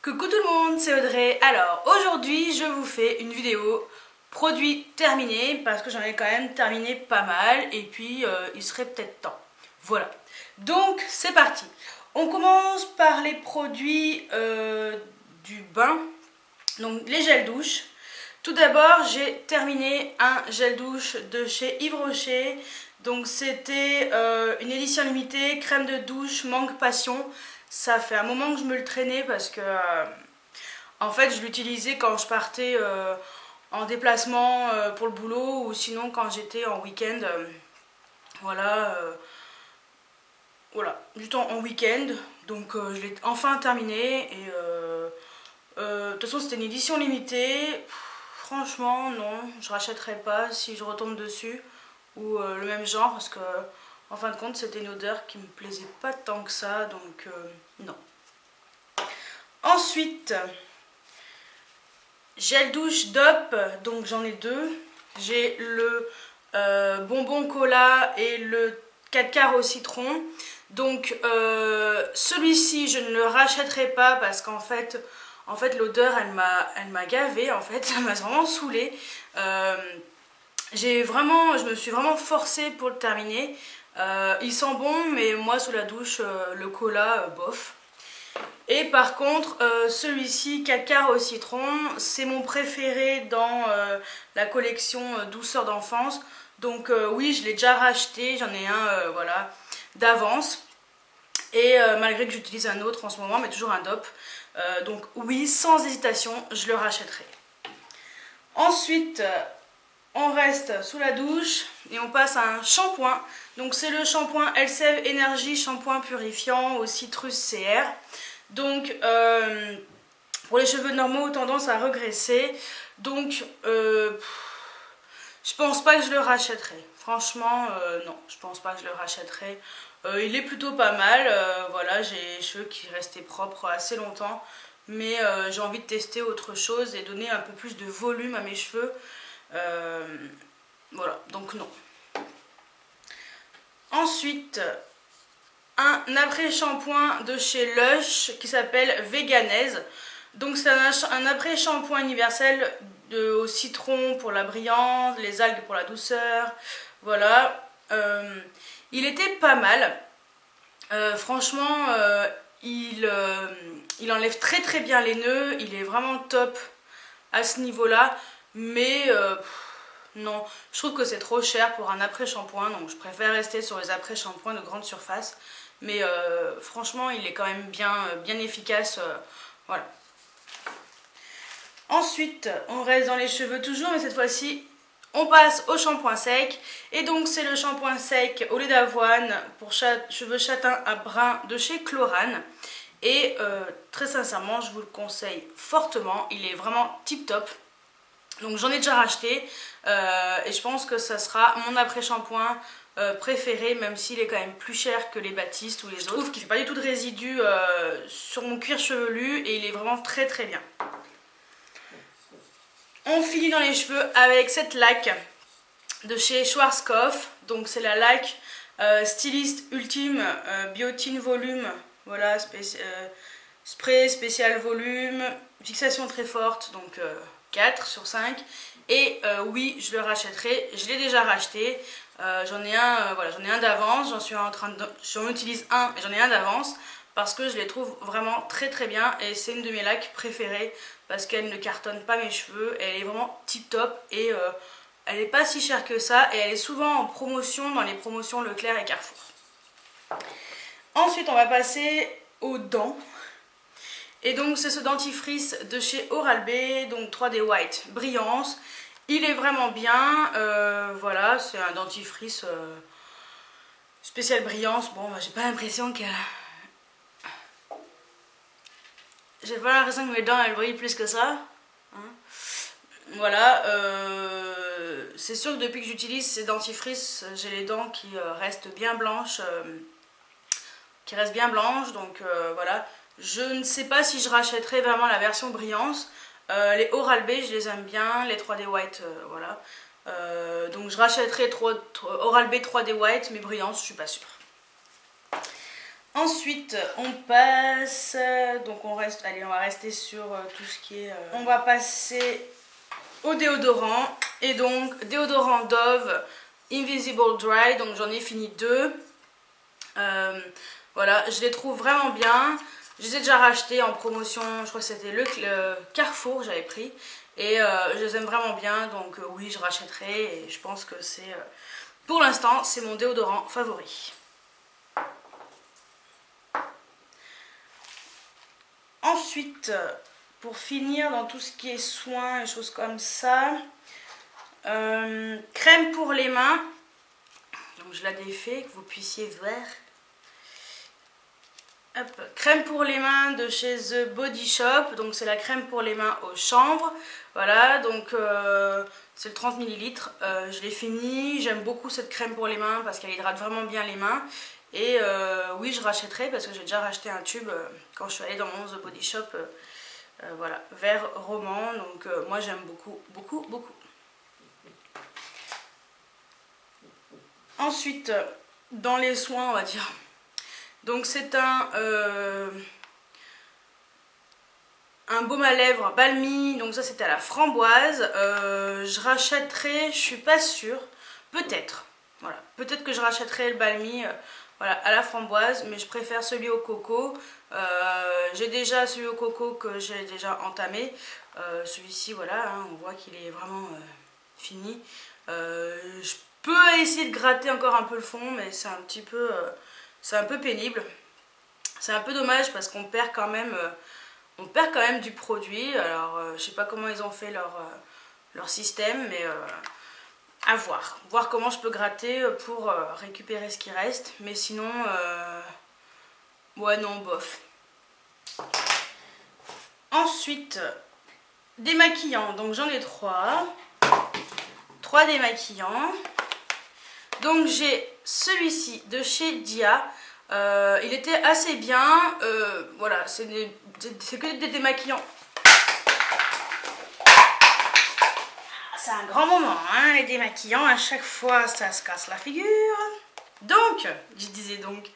Coucou tout le monde, c'est Audrey. Alors aujourd'hui je vous fais une vidéo produit terminé parce que j'en ai quand même terminé pas mal et puis il serait peut-être temps. Voilà, donc c'est parti. On commence par les produits du bain, donc les gels douche. Tout d'abord j'ai terminé un gel douche de chez Yves Rocher. Donc c'était une édition limitée, crème de douche mangue passion. Ça fait un moment que je me le traînais parce que en fait je l'utilisais quand je partais en déplacement pour le boulot ou sinon quand j'étais en week-end. Voilà, du temps en week-end. Donc je l'ai enfin terminé et de toute façon c'était une édition limitée. Franchement non, je rachèterai pas si je retombe dessus ou le même genre parce que en fin de compte c'était une odeur qui me plaisait pas tant que ça, donc non. Ensuite, gel douche DOP, donc j'en ai deux. J'ai le bonbon cola et le 4 quarts au citron. Donc celui-ci je ne le rachèterai pas parce qu'en fait, l'odeur elle m'a gavé, en fait ça m'a vraiment saoulée. Je me suis vraiment forcée pour le terminer. Il sent bon, mais moi sous la douche le cola bof. Et par contre celui-ci 4 quarts au citron, c'est mon préféré dans la collection douceur d'enfance. Donc oui, je l'ai déjà racheté, j'en ai un voilà, d'avance. Et malgré que j'utilise un autre en ce moment, mais toujours un DOP. Donc oui, sans hésitation, je le rachèterai. Ensuite, on reste sous la douche et on passe à un shampoing. Donc c'est le shampoing Elseve Energy shampoing purifiant au citrus CR. Donc pour les cheveux normaux, tendance à regresser. Donc je pense pas que je le rachèterai. Franchement non, je pense pas que je le rachèterai. Il est plutôt pas mal. Voilà, j'ai les cheveux qui restaient propres assez longtemps. Mais j'ai envie de tester autre chose et donner un peu plus de volume à mes cheveux. Voilà, donc non. Ensuite, un après-shampoing de chez Lush qui s'appelle Veganese. Donc c'est un après-shampoing universel au citron pour la brillance, les algues pour la douceur. Voilà. Il était pas mal. Franchement, il enlève très très bien les nœuds. Il est vraiment top à ce niveau-là. Mais non, je trouve que c'est trop cher pour un après-shampoing. Donc je préfère rester sur les après-shampoings de grande surface. Mais franchement, il est quand même bien efficace. Voilà. Ensuite, on reste dans les cheveux toujours, mais cette fois-ci, on passe au shampoing sec. Et donc, c'est le shampoing sec au lait d'avoine pour cheveux châtains à brun de chez Chlorane. Et très sincèrement, je vous le conseille fortement. Il est vraiment tip top. Donc, j'en ai déjà racheté. Et je pense que ça sera mon après-shampoing préféré, même s'il est quand même plus cher que les Baptiste ou les autres. Je trouve qu'il ne fait pas du tout de résidus sur mon cuir chevelu et il est vraiment très très bien. On finit dans les cheveux avec cette laque de chez Schwarzkopf. Donc c'est la laque styliste ultime biotine volume. Voilà, spray spécial volume, fixation très forte, donc 4 sur 5. Et oui, je le rachèterai, je l'ai déjà racheté. J'en ai un, voilà, j'en ai un d'avance, j'en utilise un et j'en ai un d'avance parce que je les trouve vraiment très très bien et c'est une de mes laques préférées parce qu'elle ne cartonne pas mes cheveux, elle est vraiment tip top et elle n'est pas si chère que ça et elle est souvent en promotion dans les promotions Leclerc et Carrefour. Ensuite on va passer aux dents. Et donc c'est ce dentifrice de chez Oral-B, donc 3D White Brillance. Il est vraiment bien, voilà, c'est un dentifrice spécial brillance. Bon, j'ai pas l'impression que... J'ai pas l'impression que mes dents elles brillent plus que ça. Hein. Voilà, c'est sûr que depuis que j'utilise ces dentifrices, j'ai les dents qui restent bien blanches. Donc voilà. Je ne sais pas si je rachèterai vraiment la version brillance. Les Oral-B, je les aime bien. Les 3D White, voilà. Donc je rachèterai Oral-B 3D White, mais brillance, je suis pas sûre. Ensuite, on passe, donc on reste, allez, on va rester sur tout ce qui est, on va passer au déodorant, et donc déodorant Dove Invisible Dry, donc j'en ai fini 2, voilà, je les trouve vraiment bien, je les ai déjà rachetés en promotion, je crois que c'était le Carrefour, j'avais pris, et je les aime vraiment bien, donc oui, je rachèterai, et je pense que c'est, pour l'instant, c'est mon déodorant favori. Ensuite, pour finir dans tout ce qui est soins et choses comme ça, crème pour les mains, donc je la défais, que vous puissiez voir. Hop. Crème pour les mains de chez The Body Shop, donc c'est la crème pour les mains au chanvre, voilà, donc c'est le 30 ml, je l'ai fini, j'aime beaucoup cette crème pour les mains parce qu'elle hydrate vraiment bien les mains. Et oui, je rachèterai parce que j'ai déjà racheté un tube quand je suis allée dans mon The Body Shop, voilà, vert roman. Donc moi j'aime beaucoup, beaucoup, beaucoup. Ensuite, dans les soins, on va dire. Donc c'est un baume à lèvres Balmy. Donc ça c'était à la framboise. Je rachèterai, je suis pas sûre, peut-être. Voilà, peut-être que je rachèterai le Balmy. Voilà, à la framboise, mais je préfère celui au coco. J'ai déjà celui au coco que j'ai déjà entamé. Celui-ci, voilà, hein, on voit qu'il est vraiment fini. Je peux essayer de gratter encore un peu le fond, mais c'est un peu pénible. C'est un peu dommage parce qu'on perd quand même, du produit. Alors, je sais pas comment ils ont fait leur système, mais à voir comment je peux gratter pour récupérer ce qui reste, mais sinon ouais, non, bof. Ensuite, démaquillant, donc j'en ai 3 démaquillants. Donc j'ai celui-ci de chez Dia, il était assez bien, voilà, c'est que des démaquillants. C'est un grand moment, hein, les démaquillants, à chaque fois ça se casse la figure. Donc, je disais donc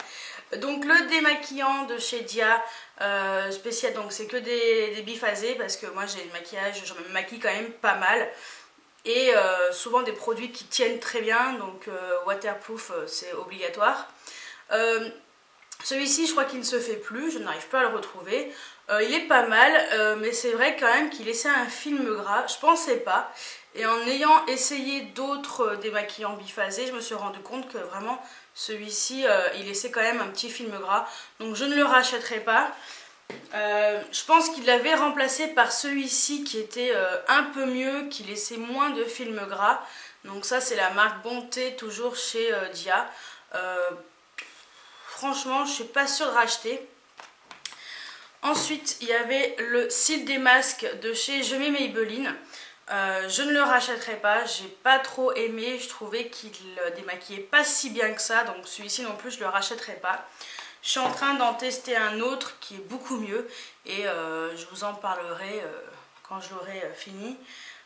le démaquillant de chez Dia, spécial, donc c'est que des biphasés parce que moi j'ai le maquillage, je me maquille quand même pas mal. Et souvent des produits qui tiennent très bien, donc waterproof c'est obligatoire. Celui-ci je crois qu'il ne se fait plus, je n'arrive pas à le retrouver. Il est pas mal, mais c'est vrai quand même qu'il laissait un film gras, je pensais pas. Et en ayant essayé d'autres démaquillants biphasés, je me suis rendu compte que vraiment celui-ci il laissait quand même un petit film gras. Donc je ne le rachèterai pas. Je pense qu'il l'avait remplacé par celui-ci qui était un peu mieux, qui laissait moins de film gras. Donc ça c'est la marque Bonté, toujours chez Dia. Franchement je suis pas sûre de racheter. Ensuite il y avait le cils démasque de chez Je mets Maybelline. Je ne le rachèterai pas, j'ai pas trop aimé, je trouvais qu'il démaquillait pas si bien que ça, donc celui-ci non plus je le rachèterai pas. Je suis en train d'en tester un autre qui est beaucoup mieux et je vous en parlerai quand je l'aurai fini.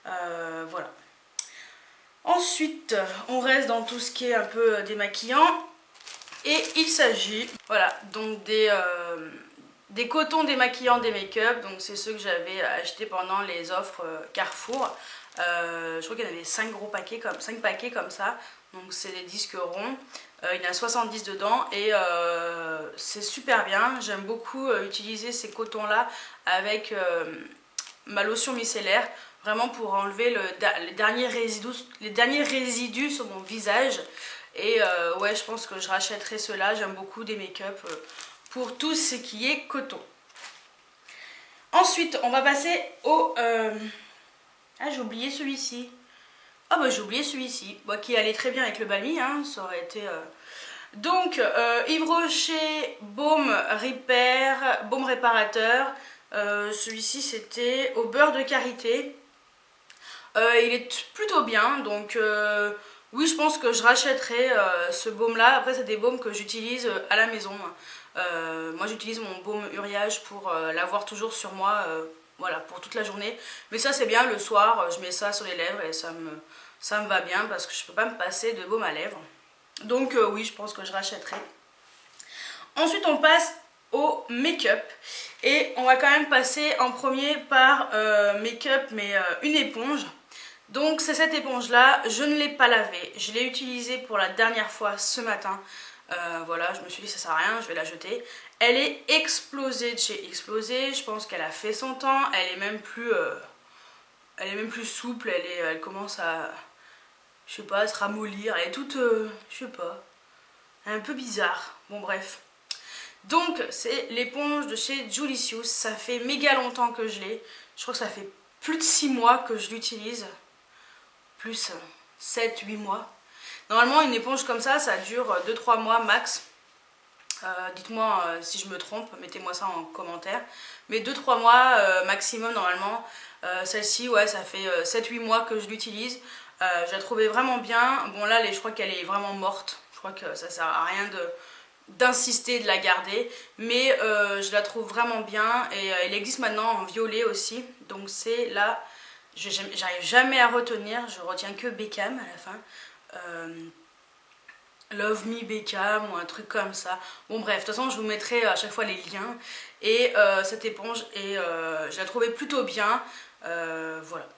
Voilà. Ensuite, on reste dans tout ce qui est un peu démaquillant et il s'agit, voilà, donc des cotons démaquillants des make-up, donc c'est ceux que j'avais achetés pendant les offres Carrefour. Je crois qu'il y en avait 5 paquets comme ça, donc c'est des disques ronds. Il y en a 70 dedans et c'est super bien. J'aime beaucoup utiliser ces cotons là avec ma lotion micellaire, vraiment pour enlever les derniers résidus sur mon visage. Et ouais, je pense que je rachèterai ceux-là. J'aime beaucoup des make-up pour tout ce qui est coton. Ensuite, on va passer au... Ah, j'ai oublié celui-ci. Ah bah j'ai oublié celui-ci, bah, qui allait très bien avec le Balmy, hein, ça aurait été... Donc, Yves Rocher Baume Repair, baume réparateur. Celui-ci c'était au beurre de karité. Il est plutôt bien, donc oui, je pense que je rachèterai ce baume là. Après c'est des baumes que j'utilise à la maison. Moi j'utilise mon baume Uriage pour l'avoir toujours sur moi, voilà, pour toute la journée. Mais ça c'est bien, le soir je mets ça sur les lèvres et ça me va bien parce que je peux pas me passer de baume à lèvres. Donc oui, je pense que je rachèterai. Ensuite on passe au make-up et on va quand même passer en premier par make-up mais une éponge. Donc c'est cette éponge là, je ne l'ai pas lavée, je l'ai utilisée pour la dernière fois ce matin. Voilà, je me suis dit ça sert à rien, je vais la jeter. Elle est explosée de chez Explosé, je pense qu'elle a fait son temps, elle est même plus souple, elle commence à, je sais pas, à se ramollir, elle est toute, je sais pas, un peu bizarre, bon bref. Donc c'est l'éponge de chez Julicious, ça fait méga longtemps que je l'ai, je crois que ça fait plus de 6 mois que je l'utilise, plus 7-8 mois. Normalement une éponge comme ça dure 2-3 mois max. Dites-moi si je me trompe, mettez-moi ça en commentaire. Mais 2-3 mois maximum normalement. Celle-ci, ouais, ça fait 7-8 mois que je l'utilise. Je la trouvais vraiment bien. Bon là, je crois qu'elle est vraiment morte. Je crois que ça sert à rien d'insister, de la garder. Mais je la trouve vraiment bien. Et elle existe maintenant en violet aussi. Donc c'est là, j'arrive jamais à retenir. Je retiens que Beckham à la fin. Love Me Beckham ou un truc comme ça. Bon bref, de toute façon je vous mettrai à chaque fois les liens. Et cette éponge, je la trouvais plutôt bien. Voilà.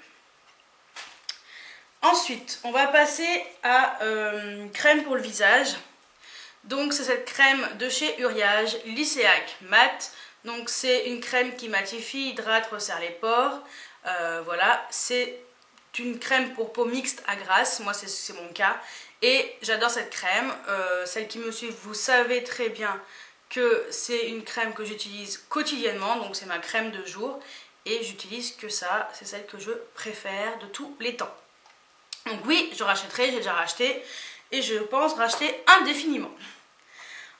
Ensuite, on va passer à crème pour le visage. Donc c'est cette crème de chez Uriage, Lycéac Matte. Donc c'est une crème qui matifie, hydrate, resserre les pores. Voilà, c'est une crème pour peau mixte à grasse. Moi c'est mon cas. Et j'adore cette crème. Celles qui me suivent, vous savez très bien que c'est une crème que j'utilise quotidiennement. Donc c'est ma crème de jour. Et j'utilise que ça. C'est celle que je préfère de tous les temps. Donc oui, je rachèterai, j'ai déjà racheté. Et je pense racheter indéfiniment.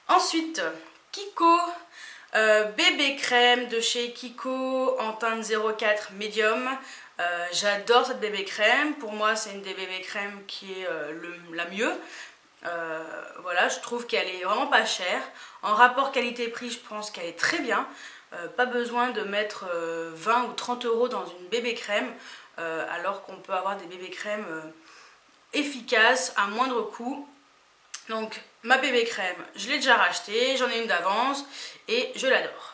Ensuite, Kiko. Bébé crème de chez Kiko en teinte 04 médium. J'adore cette bébé crème. Pour moi, c'est une des bébés crèmes qui est la mieux. Voilà, je trouve qu'elle est vraiment pas chère. En rapport qualité-prix, je pense qu'elle est très bien. Pas besoin de mettre 20 ou 30 € dans une bébé crème, alors qu'on peut avoir des bébés crèmes efficaces à moindre coût. Donc ma bébé crème, je l'ai déjà rachetée, j'en ai une d'avance et je l'adore.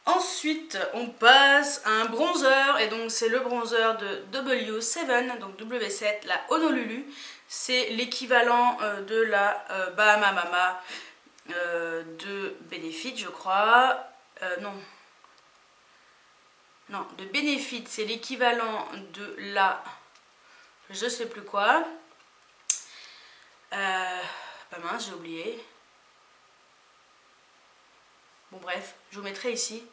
Ensuite, on passe à un bronzer, et donc c'est le bronzer de W7, donc W7, la Honolulu. C'est l'équivalent de la Bahama Mama de Benefit, je crois. Non, de Benefit, c'est l'équivalent de la... je sais plus quoi. Pas mince, j'ai oublié. Bon bref, je vous mettrai ici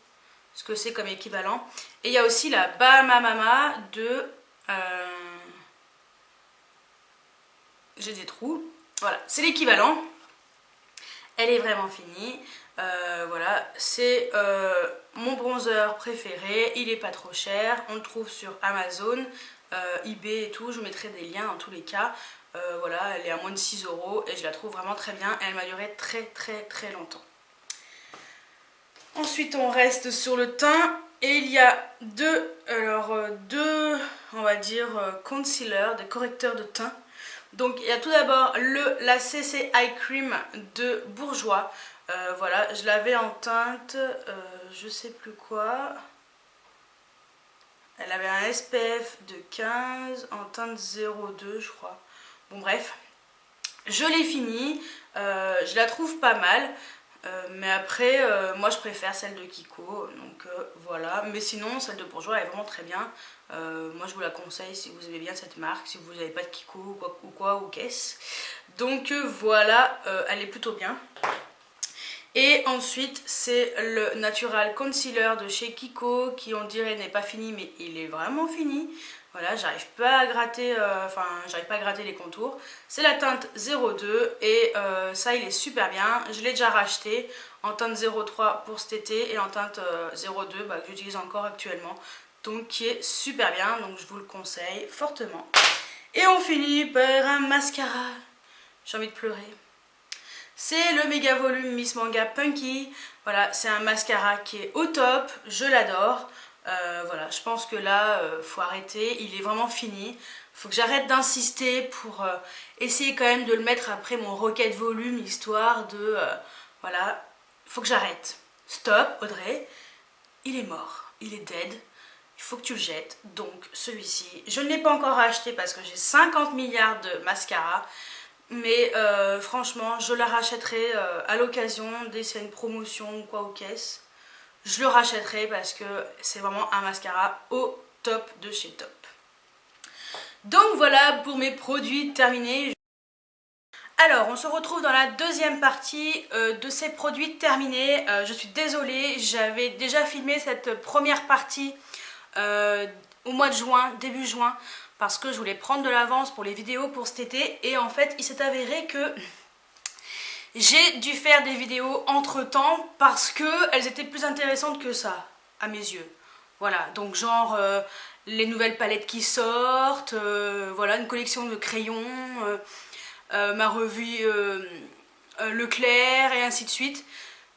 ce que c'est comme équivalent. Et il y a aussi la Bahama Mama de... j'ai des trous. Voilà, c'est l'équivalent. Elle est vraiment finie. Voilà, c'est mon bronzer préféré. Il est pas trop cher. On le trouve sur Amazon, eBay et tout. Je vous mettrai des liens dans tous les cas. Voilà, elle est à moins de 6 € et je la trouve vraiment très bien. Elle m'a duré très longtemps. Ensuite, on reste sur le teint et il y a deux, on va dire, concealers, des correcteurs de teint. Donc, il y a tout d'abord la CC Eye Cream de Bourjois. Voilà, je l'avais en teinte, je sais plus quoi. Elle avait un SPF de 15 en teinte 02, je crois. Bon, bref, je l'ai finie. Je la trouve pas mal. Mais après, moi je préfère celle de Kiko, donc voilà. Mais sinon, celle de Bourjois est vraiment très bien. Moi je vous la conseille si vous aimez bien cette marque, si vous n'avez pas de Kiko ou qu'est-ce. Donc voilà, elle est plutôt bien. Et ensuite, c'est le Natural Concealer de chez Kiko, qui on dirait n'est pas fini, mais il est vraiment fini. Voilà, j'arrive pas à gratter, j'arrive pas à gratter les contours. C'est la teinte 02 et ça, il est super bien. Je l'ai déjà racheté en teinte 03 pour cet été et en teinte 02 que j'utilise encore actuellement. Donc, qui est super bien, donc je vous le conseille fortement. Et on finit par un mascara. J'ai envie de pleurer. C'est le méga volume Miss Manga Punky. Voilà, c'est un mascara qui est au top, je l'adore. Voilà, je pense que là, faut arrêter, il est vraiment fini. Faut que j'arrête d'insister pour essayer quand même de le mettre après mon Rocket Volume, histoire de voilà, il faut que j'arrête. Stop Audrey, il est mort, il est dead, il faut que tu le jettes. Donc celui-ci, je ne l'ai pas encore acheté parce que j'ai 50 milliards de mascara. Mais franchement, je la rachèterai à l'occasion, dès qu'il y a une promotion ou quoi aux caisses. Je le rachèterai parce que c'est vraiment un mascara au top de chez Top. Donc voilà pour mes produits terminés. Alors, on se retrouve dans la deuxième partie de ces produits terminés. Je suis désolée, j'avais déjà filmé cette première partie au mois de juin, début juin, parce que je voulais prendre de l'avance pour les vidéos pour cet été. Et en fait, il s'est avéré que j'ai dû faire des vidéos entre temps parce qu'elles étaient plus intéressantes que ça, à mes yeux. Voilà, donc genre les nouvelles palettes qui sortent, voilà, une collection de crayons, ma revue Leclerc et ainsi de suite.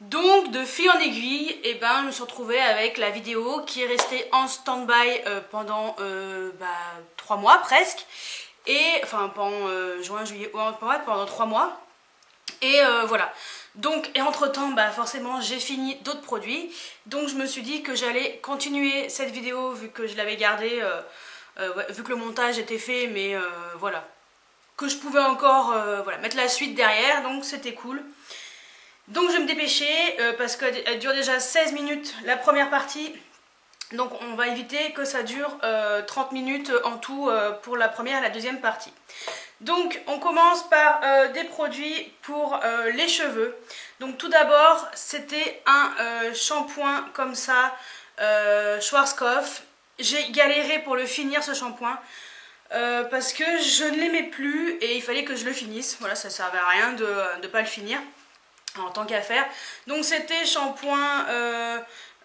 Donc de fil en aiguille, et ben, je me suis retrouvée avec la vidéo qui est restée en stand-by pendant 3 mois presque. Et enfin pendant juin, juillet, pendant 3 mois. Et voilà. Donc, et entre temps, bah forcément, j'ai fini d'autres produits. Donc je me suis dit que j'allais continuer cette vidéo vu que je l'avais gardée, vu que le montage était fait, mais voilà. Que je pouvais encore voilà, mettre la suite derrière, donc c'était cool. Donc je vais me dépêcher parce qu'elle dure déjà 16 minutes la première partie. Donc on va éviter que ça dure 30 minutes en tout pour la première et la deuxième partie. Donc on commence par des produits pour les cheveux. Donc tout d'abord c'était un shampoing comme ça, Schwarzkopf. J'ai galéré pour le finir ce shampoing. Parce que je ne l'aimais plus et il fallait que je le finisse. Voilà, ça ne servait à rien de ne pas le finir en tant qu'à faire. Donc c'était shampoing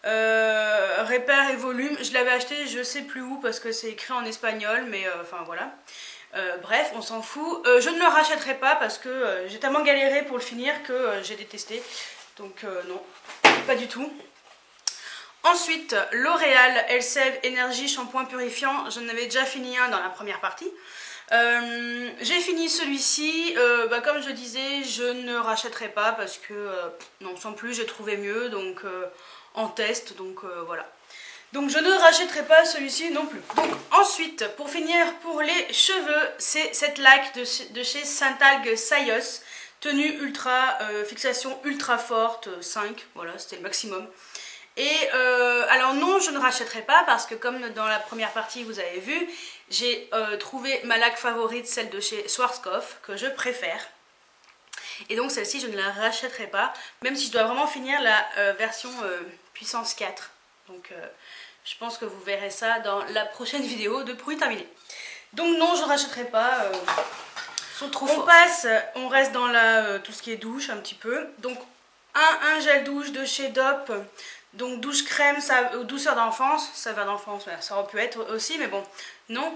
Repère et Volume. Je l'avais acheté je sais plus où parce que c'est écrit en espagnol, mais enfin voilà. Bref, on s'en fout. Je ne le rachèterai pas parce que j'ai tellement galéré pour le finir que j'ai détesté. Donc non, pas du tout. Ensuite, L'Oréal Elseve Energy Shampoing Purifiant. J'en avais déjà fini un dans la première partie. J'ai fini celui-ci. Comme je disais, je ne rachèterai pas parce que, non, sans plus, j'ai trouvé mieux. Donc, en test. Donc, voilà. Donc, je ne rachèterai pas celui-ci non plus. Donc, ensuite, pour finir, pour les cheveux, c'est cette laque de chez Saint-Algue Sayos. Tenue ultra, fixation ultra forte, 5. Voilà, c'était le maximum. Et alors non, je ne rachèterai pas parce que comme dans la première partie vous avez vu, j'ai trouvé ma laque favorite, celle de chez Schwarzkopf, que je préfère. Et donc celle-ci je ne la rachèterai pas, même si je dois vraiment finir la version puissance 4. Donc je pense que vous verrez ça dans la prochaine vidéo de produits terminés. Donc non, je ne rachèterai pas, ils sont trop forts. On reste dans tout ce qui est douche un petit peu. Donc un gel douche de chez Dop. Donc douche crème, douceur d'enfance, saveur d'enfance, ça aurait pu être aussi, mais bon, non.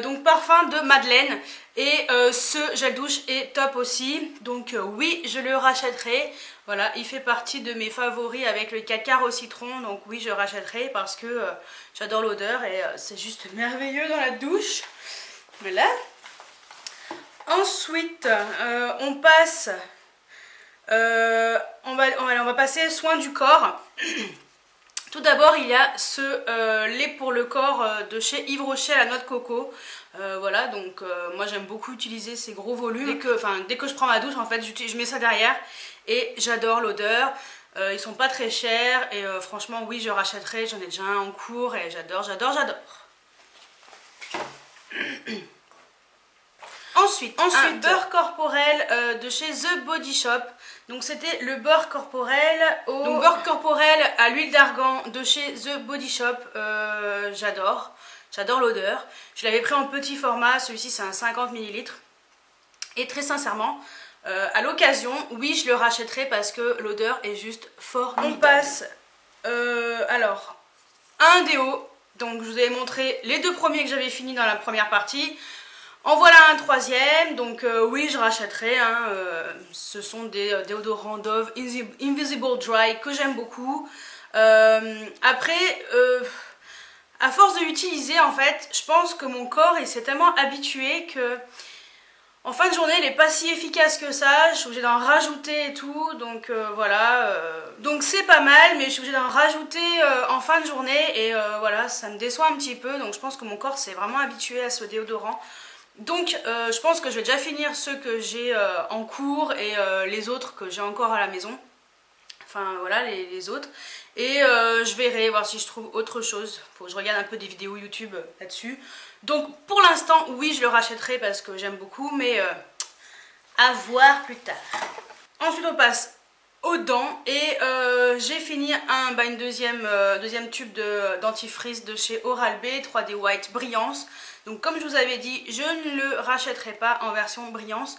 Donc parfum de Madeleine, et ce gel douche est top aussi, donc oui, je le rachèterai. Voilà, il fait partie de mes favoris avec le cacar au citron, donc oui, je rachèterai parce que j'adore l'odeur et c'est juste merveilleux dans la douche. Voilà. Ensuite, on passe... on va passer soin du corps. Tout d'abord il y a ce lait pour le corps de chez Yves Rocher à la noix de coco. Voilà, donc moi j'aime beaucoup utiliser ces gros volumes. Dès que je prends ma douche en fait je mets ça derrière et j'adore l'odeur. Ils sont pas très chers et franchement oui je rachèterai, j'en ai déjà un en cours et j'adore. Ensuite un beurre corporel de chez The Body Shop. Donc c'était le beurre corporel à l'huile d'argan de chez The Body Shop. J'adore l'odeur. Je l'avais pris en petit format, celui-ci c'est un 50 ml. Et très sincèrement, à l'occasion, oui je le rachèterai parce que l'odeur est juste formidable. On passe alors un déo. Donc je vous avais montré les deux premiers que j'avais fini dans la première partie. En voilà un troisième, donc oui je rachèterai, hein, ce sont des déodorants Dove Invisible Dry que j'aime beaucoup. Après, à force de l'utiliser en fait, je pense que mon corps il s'est tellement habitué que En fin de journée, il n'est pas si efficace que ça, je suis obligée d'en rajouter et tout, donc voilà. Donc c'est pas mal, mais je suis obligée d'en rajouter en fin de journée, et voilà, ça me déçoit un petit peu, donc je pense que mon corps s'est vraiment habitué à ce déodorant. Donc je pense que je vais déjà finir ceux que j'ai en cours, et les autres que j'ai encore à la maison. Enfin voilà, les autres. Et je verrai voir si je trouve autre chose. Faut que je regarde un peu des vidéos YouTube là-dessus. Donc pour l'instant, oui, je le rachèterai parce que j'aime beaucoup, mais à voir plus tard. Ensuite, on passe aux dents, et j'ai fini une deuxième tube de dentifrice de chez Oral-B 3D White Brillance. Donc comme je vous avais dit, je ne le rachèterai pas en version Brillance.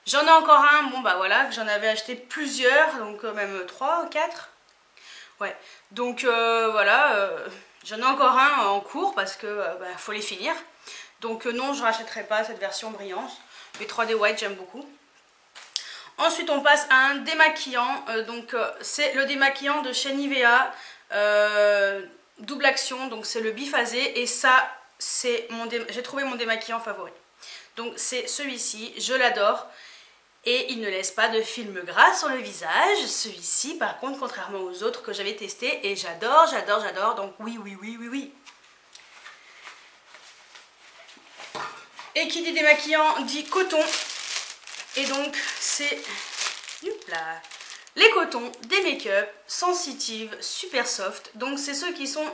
J'en ai encore un, bon bah voilà, que j'en avais acheté plusieurs, donc même 3 ou 4. Ouais, donc voilà, j'en ai encore un en cours parce que faut les finir. Donc non, je rachèterai pas cette version Brillance, mais 3D White j'aime beaucoup. Ensuite on passe à un démaquillant, c'est le démaquillant de chez Nivea, double action, donc c'est le biphasé, et ça c'est j'ai trouvé mon démaquillant favori. Donc c'est celui-ci, je l'adore. Et il ne laisse pas de film gras sur le visage. Celui-ci, par contre, contrairement aux autres que j'avais testés, et j'adore, j'adore, j'adore. Donc oui, oui, oui, oui, oui. Et qui dit démaquillant dit coton. Et donc, c'est les cotons des make-up sensitive, super soft. Donc c'est ceux qui sont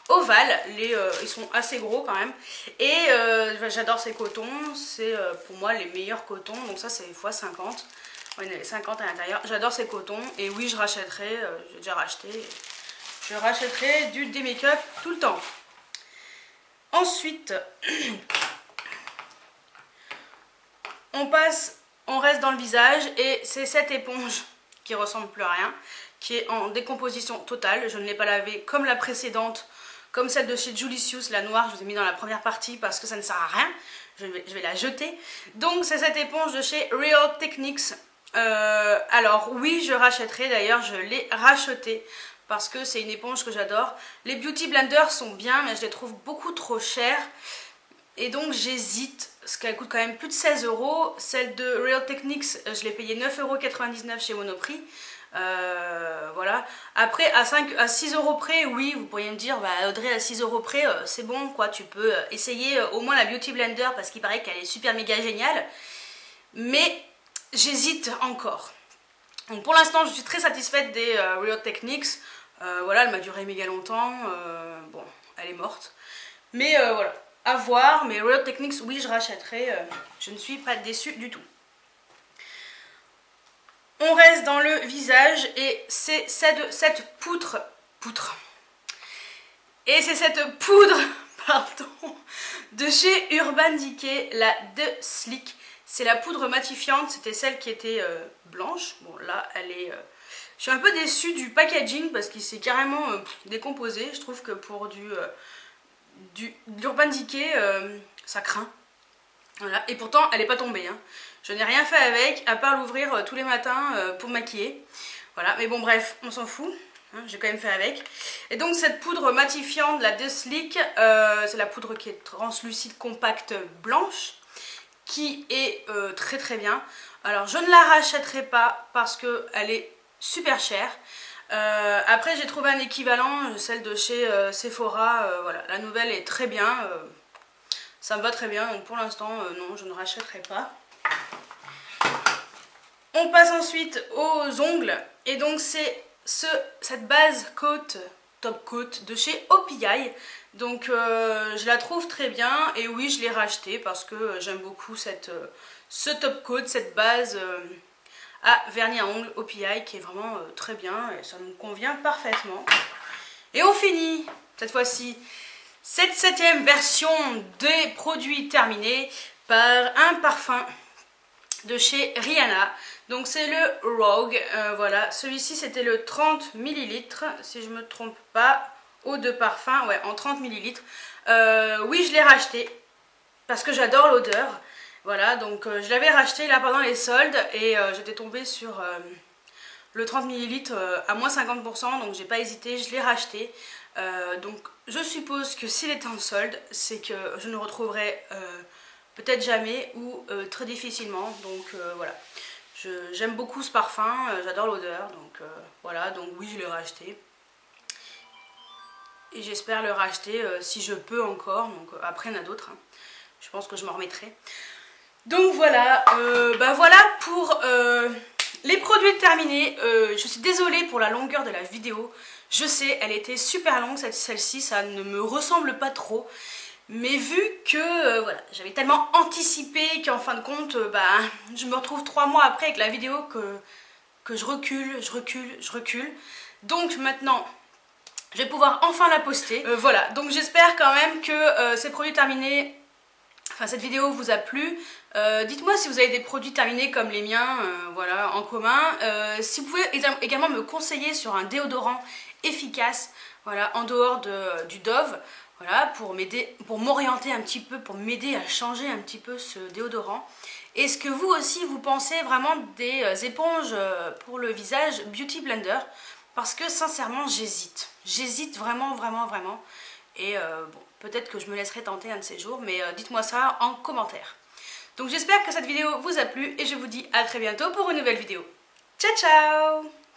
ovales, ils sont assez gros quand même. Et j'adore ces cotons, c'est pour moi les meilleurs cotons. Donc ça c'est x50, il y en avait 50 à l'intérieur. J'adore ces cotons, et oui je rachèterai, j'ai déjà racheté. Je rachèterai des make-up tout le temps. Ensuite, on reste dans le visage, et c'est cette éponge qui ressemble plus à rien, qui est en décomposition totale. Je ne l'ai pas lavée comme la précédente, comme celle de chez Julicius, la noire, je vous ai mis dans la première partie parce que ça ne sert à rien, je vais la jeter. Donc c'est cette éponge de chez Real Techniques. Alors oui, je rachèterai, d'ailleurs je l'ai rachetée parce que c'est une éponge que j'adore. Les Beauty Blender sont bien, mais je les trouve beaucoup trop chères. Et donc j'hésite, parce qu'elle coûte quand même plus de 16 €. Celle de Real Techniques, je l'ai payée 9,99 € chez Monoprix. Voilà. Après, à 6 € près, oui, vous pourriez me dire, bah Audrey, à 6 € près, c'est bon, quoi, tu peux essayer au moins la Beauty Blender, parce qu'il paraît qu'elle est super méga géniale. Mais j'hésite encore. Donc pour l'instant, je suis très satisfaite des Real Techniques. Voilà, elle m'a duré méga longtemps. Bon, elle est morte. Mais voilà. À voir, mais Real Techniques, oui, je rachèterai, je ne suis pas déçue du tout. On reste dans le visage, et c'est cette poudre, et c'est cette poudre, pardon, de chez Urban Decay, la The Sleek. C'est la poudre matifiante, c'était celle qui était blanche. Bon là, elle est... Je suis un peu déçue du packaging parce qu'il s'est carrément décomposé. Je trouve que pour d'Urban Decay, ça craint. Voilà. Et pourtant elle n'est pas tombée, hein. Je n'ai rien fait avec à part l'ouvrir tous les matins pour maquiller. Voilà, mais bon bref, on s'en fout, hein, j'ai quand même fait avec. Et donc cette poudre matifiante de la The Sleek, c'est la poudre qui est translucide compacte blanche, qui est très très bien. Alors je ne la rachèterai pas parce qu'elle est super chère. Après j'ai trouvé un équivalent, celle de chez Sephora, voilà, la nouvelle est très bien, ça me va très bien, donc pour l'instant non, je ne rachèterai pas. On passe ensuite aux ongles, et donc c'est cette base top coat de chez OPI. Donc je la trouve très bien, et oui je l'ai racheté parce que j'aime beaucoup ce top coat, cette base à vernis à ongles OPI qui est vraiment très bien, et ça me convient parfaitement. Et on finit cette fois-ci cette 7e version des produits terminés par un parfum de chez Rihanna. Donc c'est le Rogue, voilà, celui-ci c'était le 30 ml si je me trompe pas, eau de parfum, ouais, en 30 ml. Oui, je l'ai racheté parce que j'adore l'odeur. Voilà, donc je l'avais racheté là pendant les soldes, et j'étais tombée sur le 30 ml à moins 50%, donc j'ai pas hésité, je l'ai racheté. Donc je suppose que s'il est en solde, c'est que je ne retrouverai peut-être jamais ou très difficilement. Donc voilà, j'aime beaucoup ce parfum, j'adore l'odeur, donc voilà, donc oui, je l'ai racheté. Et j'espère le racheter si je peux encore, donc après il y en a d'autres, hein. Je pense que je m'en remettrai. Donc voilà, voilà pour les produits terminés. Je suis désolée pour la longueur de la vidéo. Je sais, elle était super longue celle-ci, ça ne me ressemble pas trop. Mais vu que voilà, j'avais tellement anticipé qu'en fin de compte, je me retrouve 3 mois après avec la vidéo que je recule. Donc maintenant, je vais pouvoir enfin la poster. Voilà, donc j'espère quand même que ces produits terminés, enfin cette vidéo vous a plu. Dites-moi si vous avez des produits terminés comme les miens, voilà, en commun. Si vous pouvez également me conseiller sur un déodorant efficace, voilà, en dehors du Dove, voilà, pour m'orienter un petit peu, pour m'aider à changer un petit peu ce déodorant. Est-ce que vous aussi vous pensez vraiment des éponges pour le visage Beauty Blender? Parce que sincèrement j'hésite vraiment. Et bon, peut-être que je me laisserai tenter un de ces jours, mais dites-moi ça en commentaire. Donc j'espère que cette vidéo vous a plu et je vous dis à très bientôt pour une nouvelle vidéo. Ciao ciao!